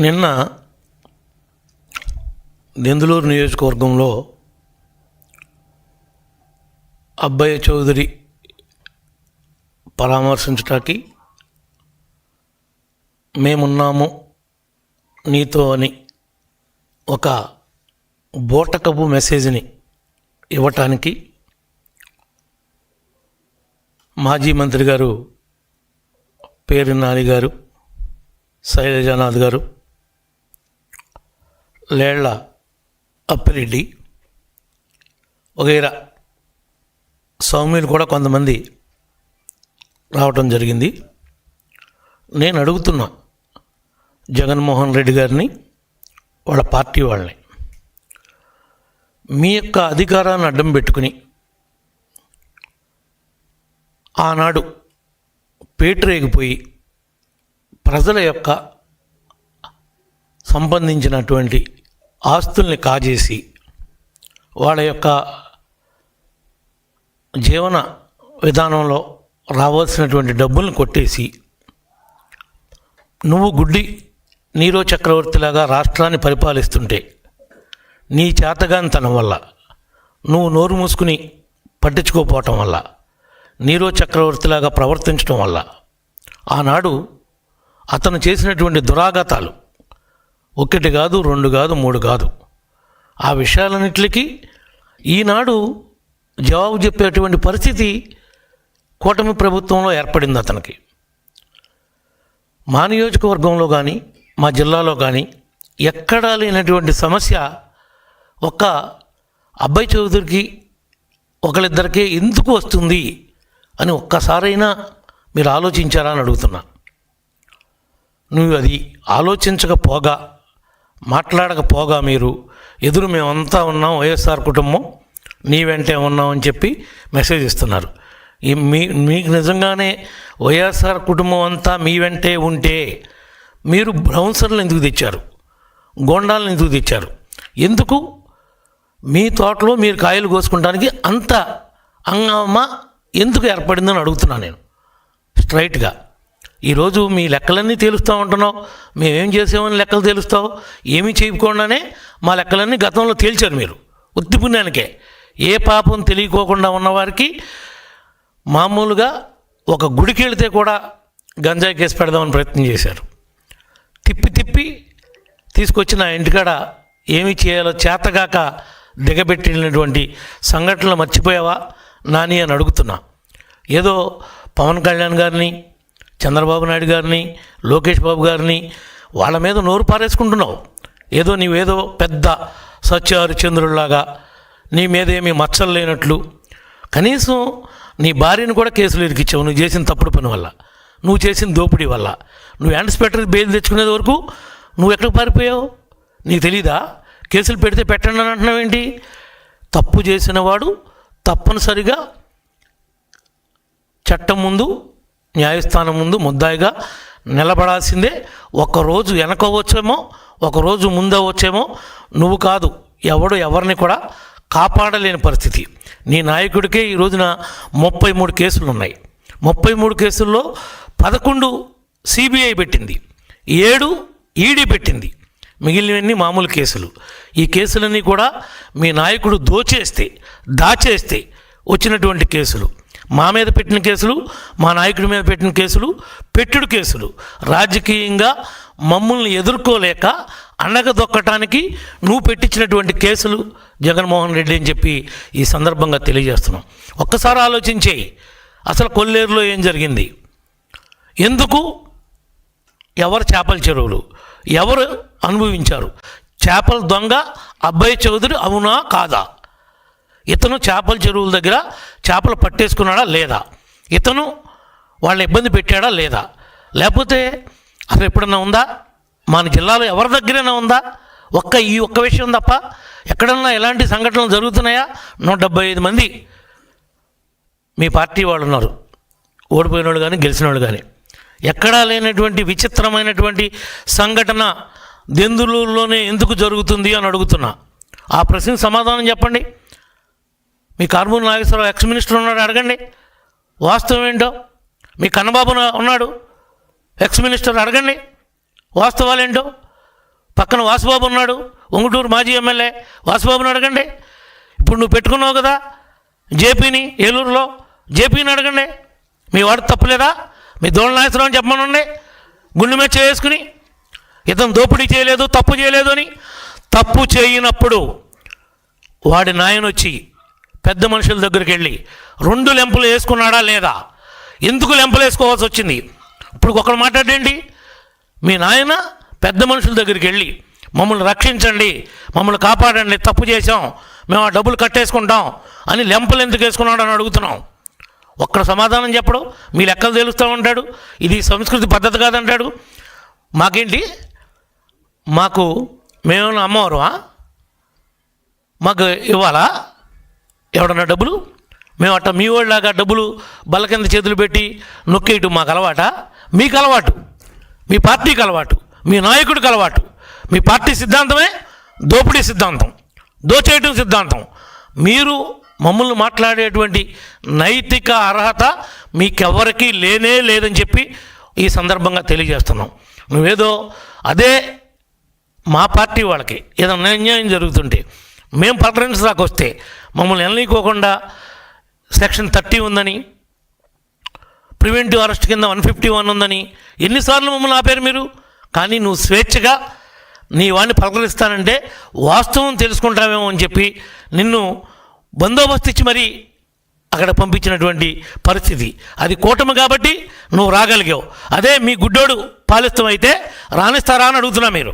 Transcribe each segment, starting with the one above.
నిన్న దెందులూరు నియోజకవర్గంలో అబ్బయ్య చౌదరి పరామర్శించటానికి మేమున్నాము నీతో అని ఒక బోటకపు మెసేజ్ని ఇవ్వటానికి మాజీ మంత్రి గారు పేరు నాని గారు, శైలజానాథ్ గారు, లేళ్ల అప్పిరెడ్డి వగైరా సౌమ్యులు కూడా కొంతమంది రావటం జరిగింది. నేను అడుగుతున్నా జగన్మోహన్ రెడ్డి గారిని, వాళ్ళ పార్టీ వాళ్ళని, మీ యొక్క అధికారాన్ని అడ్డం పెట్టుకుని ఆనాడు పేటరేగిపోయి ప్రజల యొక్క సంబంధించినటువంటి ఆస్తుల్ని కాజేసి వాళ్ళ యొక్క జీవన విధానంలో రావాల్సినటువంటి డబ్బుల్ని కొట్టేసి నువ్వు గుడ్డి నీరో చక్రవర్తిలాగా రాష్ట్రాన్ని పరిపాలిస్తుంటే నీ చేతగానితనం వల్ల, నువ్వు నోరు మూసుకుని పట్టించుకోకపోవటం వల్ల, నీరో చక్రవర్తిలాగా ప్రవర్తించడం వల్ల ఆనాడు అతను చేసినటువంటి దురాఘాతాలు ఒకటి కాదు, రెండు కాదు, మూడు కాదు, ఆ విషయాలన్నిటికీ ఈనాడు జవాబు చెప్పేటువంటి పరిస్థితి కూటమి ప్రభుత్వంలో ఏర్పడింది అతనికి. మా నియోజకవర్గంలో కానీ మా జిల్లాలో కానీ ఎక్కడా లేనటువంటి సమస్య ఒక్క అబ్బాయి చౌదరికి ఒకళ్ళిద్దరికే ఎందుకు వస్తుంది అని ఒక్కసారైనా మీరు ఆలోచించారా అని అడుగుతున్నా. నువ్వు అది ఆలోచించకపోగా, మాట్లాడకపోగా మీరు ఎదురు మేమంతా ఉన్నాం, వైఎస్ఆర్ కుటుంబం నీ వెంటే ఉన్నాం అని చెప్పి మెసేజ్ ఇస్తున్నారు. మీకు నిజంగానే వైఎస్ఆర్ కుటుంబం అంతా మీ వెంటే ఉంటే మీరు బ్రౌన్సర్లు ఎందుకు తెచ్చారు? గోండాలను ఎందుకు తెచ్చారు? ఎందుకు మీ తోటలో మీరు కాయలు కోసుకుంటానికి అంత అంగమ్మ ఎందుకు ఏర్పడిందని అడుగుతున్నాను నేను స్ట్రైట్గా. ఈరోజు మీ లెక్కలన్నీ తేలుస్తూ ఉంటున్నావు, మేమేం చేసామని లెక్కలు తేలుస్తావు. ఏమీ చేయకుండానే మా లెక్కలన్నీ గతంలో తేల్చారు మీరు ఉత్తి పుణ్యానికే. ఏ పాపం తెలియకోకుండా ఉన్నవారికి మామూలుగా ఒక గుడికి వెళితే కూడా గంజాయి కేసు పెడదామని ప్రయత్నం చేశారు. తిప్పి తీసుకొచ్చి నా ఇంటికాడ ఏమి చేయాలో చేతగాక దిగబెట్టినటువంటి సంఘటనలు మర్చిపోయావా నాని అని అడుగుతున్నా. ఏదో పవన్ కళ్యాణ్ గారిని, చంద్రబాబు నాయుడు గారిని, లోకేష్ బాబు గారిని వాళ్ళ మీద నోరు పారేసుకుంటున్నావు. ఏదో నీవేదో పెద్ద సత్యహరిచంద్రుల్లాగా నీ మీద ఏమీ మచ్చలు లేనట్లు. కనీసం నీ భార్యను కూడా కేసులు ఇరికిచ్చావు నువ్వు చేసిన తప్పుడు పని వల్ల, నువ్వు చేసిన దోపిడీ వల్ల. నువ్వు ఇన్స్పెక్టర్ బెయిల్ తెచ్చుకునేది వరకు నువ్వు ఎక్కడికి పారిపోయావు? నీకు తెలీదా? కేసులు పెడితే పెట్టండి అని అంటున్నావు ఏంటి? తప్పు చేసిన వాడు తప్పనిసరిగా చట్టం ముందు, న్యాయస్థానం ముందు ముద్దాయిగా నిలబడాల్సిందే. ఒకరోజు వెనకవచ్చేమో, ఒకరోజు ముందవచ్చేమో, నువ్వు కాదు ఎవడు ఎవరిని కూడా కాపాడలేని పరిస్థితి. నీ నాయకుడికే ఈ రోజున 33 కేసులు ఉన్నాయి. 33 కేసుల్లో 11 సిబిఐ పెట్టింది, 7 ఈడీ పెట్టింది, మిగిలినవన్నీ మామూలు కేసులు. ఈ కేసులన్నీ కూడా మీ నాయకుడు దాచేస్తే వచ్చినటువంటి కేసులు. మా మీద పెట్టిన కేసులు, మా నాయకుడి మీద పెట్టిన కేసులు పెట్టుడు కేసులు. రాజకీయంగా మమ్మల్ని ఎదుర్కోలేక అణగదొక్కటానికి నువ్వు పెట్టించినటువంటి కేసులు జగన్మోహన్ రెడ్డి అని చెప్పి ఈ సందర్భంగా తెలియజేస్తున్నాం. ఒక్కసారి ఆలోచించేయి, అసలు కొల్లేరులో ఏం జరిగింది? ఎందుకు? ఎవరు చేపల చెరువులు ఎవరు అనుభవించారు? చేపల దొంగ అబ్బాయి చౌదరి అవునా కాదా? ఇతను చేపల చెరువుల దగ్గర చేపలు పట్టేసుకున్నాడా లేదా? ఇతను వాళ్ళని ఇబ్బంది పెట్టాడా లేదా? లేకపోతే అసలు ఎప్పుడన్నా ఉందా? మన జిల్లాలో ఎవరి దగ్గరైనా ఉందా? ఈ ఒక్క విషయం తప్ప ఎక్కడన్నా ఎలాంటి సంఘటనలు జరుగుతున్నాయా? 175 మంది మీ పార్టీ వాళ్ళు ఉన్నారు, ఓడిపోయిన వాళ్ళు కానీ గెలిచిన వాళ్ళు కానీ. ఎక్కడా లేనటువంటి విచిత్రమైనటువంటి సంఘటన దెందులూరులోనే ఎందుకు జరుగుతుంది అని అడుగుతున్నా. ఆ ప్రశ్నకు సమాధానం చెప్పండి. మీ కారుమూరి నాగేశ్వరరావు ఎక్స్ మినిస్టర్ ఉన్నాడు, అడగండి వాస్తవం ఏంటో. మీ కన్నబాబు ఉన్నాడు ఎక్స్ మినిస్టర్, అడగండి వాస్తవాలు ఏంటో. పక్కన వాసుబాబు ఉన్నాడు, ఉంగుటూరు మాజీ ఎమ్మెల్యే వాసుబాబుని అడగండి. ఇప్పుడు నువ్వు పెట్టుకున్నావు కదా జేపీని ఏలూరులో, జేపీని అడగండి. మీ వాడు తప్పులేదా? మీ దోళనాయసరావు అని చెప్పమనండి. గుండె మీద చేసుకుని ఇతను దోపిడీ చేయలేదు, తప్పు చేయలేదు అని. తప్పు చేయనప్పుడు వాడి నాయన వచ్చి పెద్ద మనుషుల దగ్గరికి వెళ్ళి 2 లెంపలు వేసుకున్నాడా లేదా? ఎందుకు లెంపలు వేసుకోవాల్సి వచ్చింది? ఇప్పుడు ఒకరు మాట్లాడండి. మీ నాయన పెద్ద మనుషుల దగ్గరికి వెళ్ళి మమ్మల్ని రక్షించండి, మమ్మల్ని కాపాడండి, తప్పు చేసాం, మేము ఆ డబ్బులు కట్టేసుకుంటాం అని లెంపలు ఎందుకు వేసుకున్నాడు అని అడుగుతున్నాం. ఒక్కడ సమాధానం చెప్పడు. మీ లెక్కలు తెలుస్తూ ఉంటాడు. ఇది సంస్కృతి పద్ధతి కాదంటాడు. మాకేంటి, మేమేమన్నా అమ్మవారు? మాకు ఇవ్వాలా ఎవడన్నా డబ్బులు? మేము అట్ట మీ వాళ్ళలాగా డబ్బులు బల్ల కింద చేతులు పెట్టి నొక్కేయటం మాకు అలవాట? మీకు అలవాటు, మీ పార్టీకి అలవాటు, మీ నాయకుడికి అలవాటు. మీ పార్టీ సిద్ధాంతమే దోపిడీ సిద్ధాంతం, దోచేయటం సిద్ధాంతం. మీరు మమ్మల్ని మాట్లాడేటువంటి నైతిక అర్హత మీకెవరికీ లేనే లేదని చెప్పి ఈ సందర్భంగా తెలియజేస్తున్నాం. నువ్వేదో అదే మా పార్టీ వాళ్ళకి ఏదైనా అన్యాయం జరుగుతుంటే మేము పలకరించడానికి వస్తే మమ్మల్ని వెళ్ళనీకోకుండా సెక్షన్ 30 ఉందని, ప్రివెంటివ్ అరెస్ట్ కింద 151 ఉందని ఎన్నిసార్లు మమ్మల్ని ఆపారు మీరు? కానీ నువ్వు స్వేచ్ఛగా నీ వాడిని పలకరిస్తానంటే వాస్తవం తెలుసుకుంటావేమో అని చెప్పి నిన్ను బందోబస్తు ఇచ్చి మరీ అక్కడ పంపించినటువంటి పరిస్థితి. అది కూటమి కాబట్టి నువ్వు రాగలిగావు. అదే మీ గుడ్డోడు పాలిస్తం అయితే రాణిస్తారా అని అడుగుతున్నా. మీరు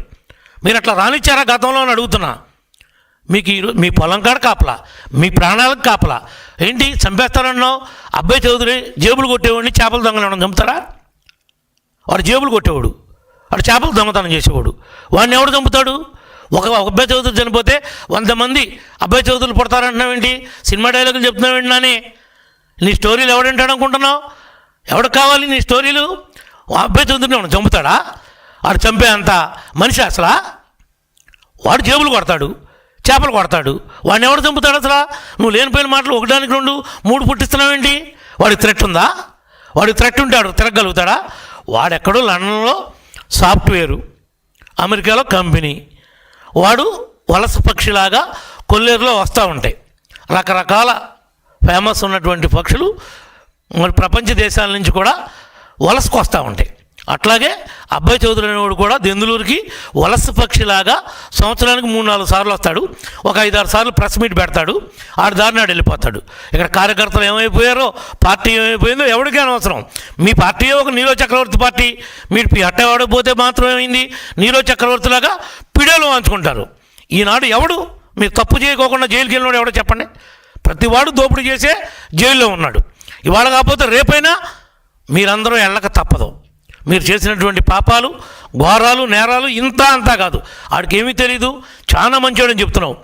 అట్లా రానిచ్చారా గతంలో అని అడుగుతున్నా. మీకు మీ పొలం కాడ కాపలా, మీ ప్రాణాలకు కాపలా. ఏంటి చంపేస్తారన్నావు? అబ్బాయి చౌదరి జేబులు కొట్టేవాడిని చేపలు దొంగలను చంపుతారా? వాడు జేబులు కొట్టేవాడు, వాడు చేపలు దొంగతనం చేసేవాడు. వాడిని ఎవడు చంపుతాడు? ఒక అబ్బాయి చౌదరి చనిపోతే 100 మంది అబ్బాయి చౌదరులు పుడతారంటున్నావేంటి? సినిమా డైలాగులు చెప్తున్నావేంటి? నాని నీ స్టోరీలు ఎవడంటాడు అనుకుంటున్నావు? ఎవడికి కావాలి నీ స్టోరీలు? అబ్బాయి చౌదరిని ఎవడు చంపుతాడా? వాడు చంపే అంత మనిషి అసలా? వాడు జేబులు కొడతాడు, చేపలు కొడతాడు. వాడిని ఎవడు చంపుతాడు అసలు? నువ్వు లేనిపోయిన మాటలు 1, 2, 3 పుట్టిస్తున్నావేంటి? వాడికి థ్రెట్ ఉందా? వాడికి థ్రెట్ ఉంటే వాడు తిరగలుగుతాడా? వాడెక్కడో లండన్లో సాఫ్ట్వేరు, అమెరికాలో కంపెనీ. వాడు వలస పక్షిలాగా కొల్లేరులో వస్తూ ఉంటాయి. రకరకాల ఫేమస్ ఉన్నటువంటి పక్షులు మరి ప్రపంచ దేశాల నుంచి కూడా వలసకు వస్తూ ఉంటాయి. అట్లాగే అబ్బాయి చౌదరి అనేవాడు కూడా దెందులూరుకి వలస పక్షిలాగా సంవత్సరానికి 3-4 సార్లు వస్తాడు. ఒక 5-6 సార్లు ప్రెస్ మీట్ పెడతాడు. ఆడు దారినాడు వెళ్ళిపోతాడు. ఇక్కడ కార్యకర్తలు ఏమైపోయారో, పార్టీ ఏమైపోయిందో ఎవరికీ అనవసరం. మీ పార్టీ ఒక నీరో చక్రవర్తి పార్టీ. మీరు అట్టవాడకపోతే మాత్రం ఏమైంది? నీరో చక్రవర్తిలాగా పిడేలు వాంచుకుంటారు. ఈనాడు ఎవడు మీరు తప్పు చేయకోకుండా జైలుకి వెళ్ళినాడు ఎవడో చెప్పండి? ప్రతివాడు దోపిడీ చేసే జైల్లో ఉన్నాడు. ఇవాళ కాకపోతే రేపైనా మీరందరూ వెళ్ళక తప్పదు. మీరు చేసినటువంటి పాపాలు, ఘోరాలు, నేరాలు ఇంత అంతా కాదు. ఆడికి ఏమీ తెలీదు, చాలా మంచోడని చెప్తున్నావు.